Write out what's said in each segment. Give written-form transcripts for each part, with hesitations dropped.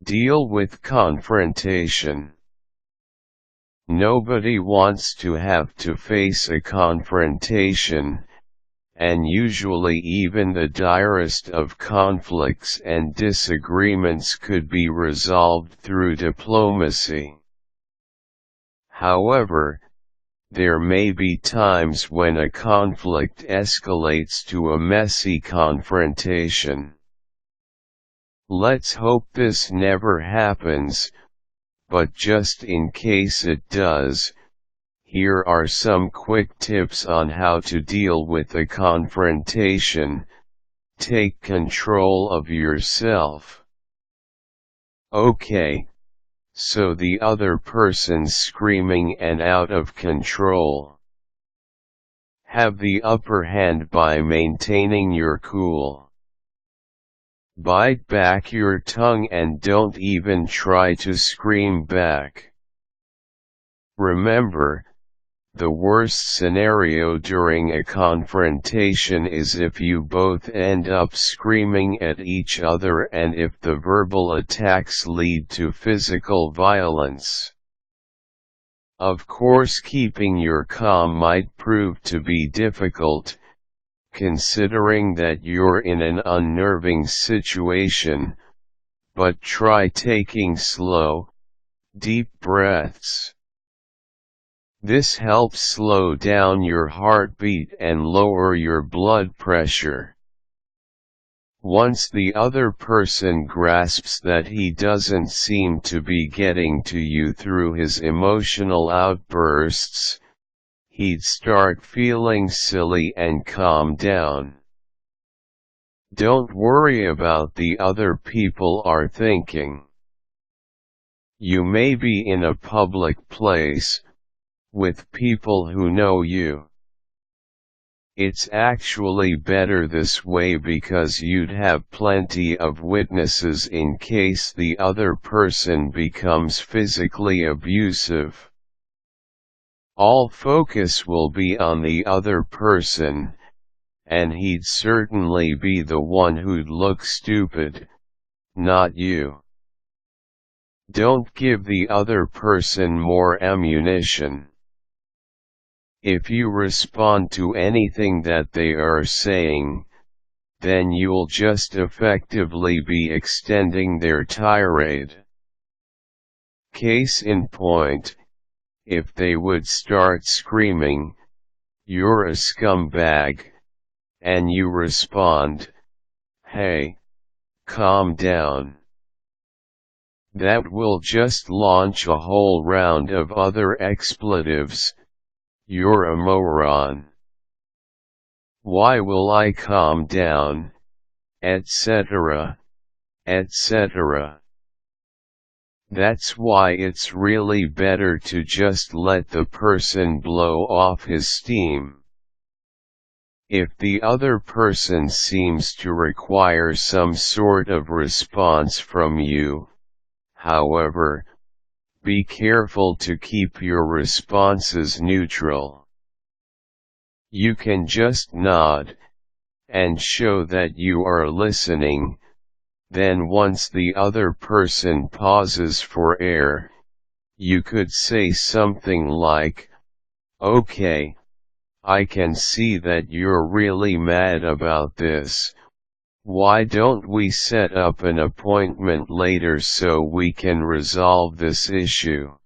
Deal with confrontation. Nobody wants to have to face a confrontation, and usually even the direst of conflicts and disagreements could be resolved through diplomacy. However, there may be times when a conflict escalates to a messy confrontation. Let's hope this never happens, but just in case it does, here are some quick tips on how to deal with a confrontation. Take control of yourself. Okay, so the other person's screaming and out of control. Have the upper hand by maintaining your cool. Bite back your tongue and don't even try to scream back. Remember, the worst scenario during a confrontation is if you both end up screaming at each other and if the verbal attacks lead to physical violence. Of course, keeping your calm might prove to be difficult, considering that you're in an unnerving situation, but try taking slow, deep breaths. This helps slow down your heartbeat and lower your blood pressure. Once the other person grasps that he doesn't seem to be getting to you through his emotional outbursts, he'd start feeling silly and calm down. Don't worry about the other people are thinking. You may be in a public place, with people who know you. It's actually better this way because you'd have plenty of witnesses in case the other person becomes physically abusive. All focus will be on the other person, and he'd certainly be the one who'd look stupid, not you. Don't give the other person more ammunition. If you respond to anything that they are saying, then you'll just effectively be extending their tirade. Case in point, if they would start screaming, "You're a scumbag," and you respond, "Hey, calm down," that will just launch a whole round of other expletives. "You're a moron," "Why will I calm down," etc., etc. That's why it's really better to just let the person blow off his steam. If the other person seems to require some sort of response from you, however, be careful to keep your responses neutral. You can just nod, and show that you are listening. Then once the other person pauses for air, you could say something like, "Okay, I can see that you're really mad about this. Why don't we set up an appointment later so we can resolve this issue?"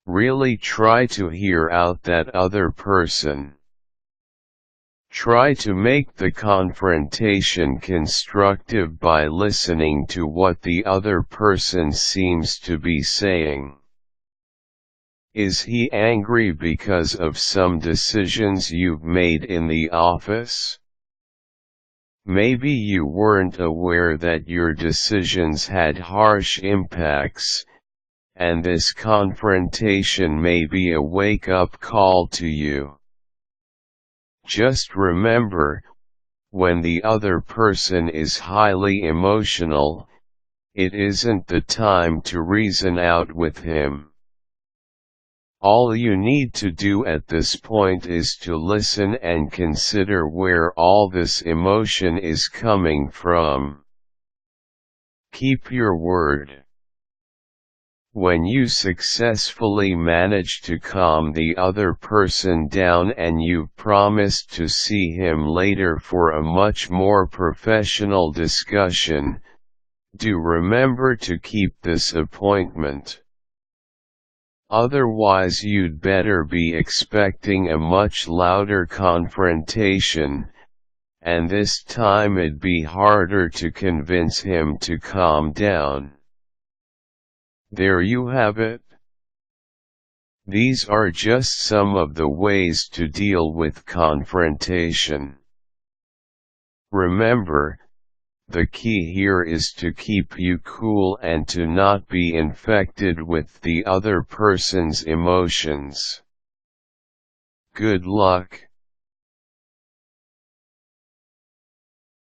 Really try to hear out that other person. Try to make the confrontation constructive by listening to what the other person seems to be saying. Is he angry because of some decisions you've made in the office? Maybe you weren't aware that your decisions had harsh impacts, and this confrontation may be a wake-up call to you. Just remember, when the other person is highly emotional, it isn't the time to reason out with him. All you need to do at this point is to listen and consider where all this emotion is coming from. Keep your word. When you successfully manage to calm the other person down and you've promised to see him later for a much more professional discussion, do remember to keep this appointment. Otherwise you'd better be expecting a much louder confrontation, and this time it'd be harder to convince him to calm down. There you have it. These are just some of the ways to deal with confrontation. Remember, the key here is to keep you cool and to not be infected with the other person's emotions. Good luck.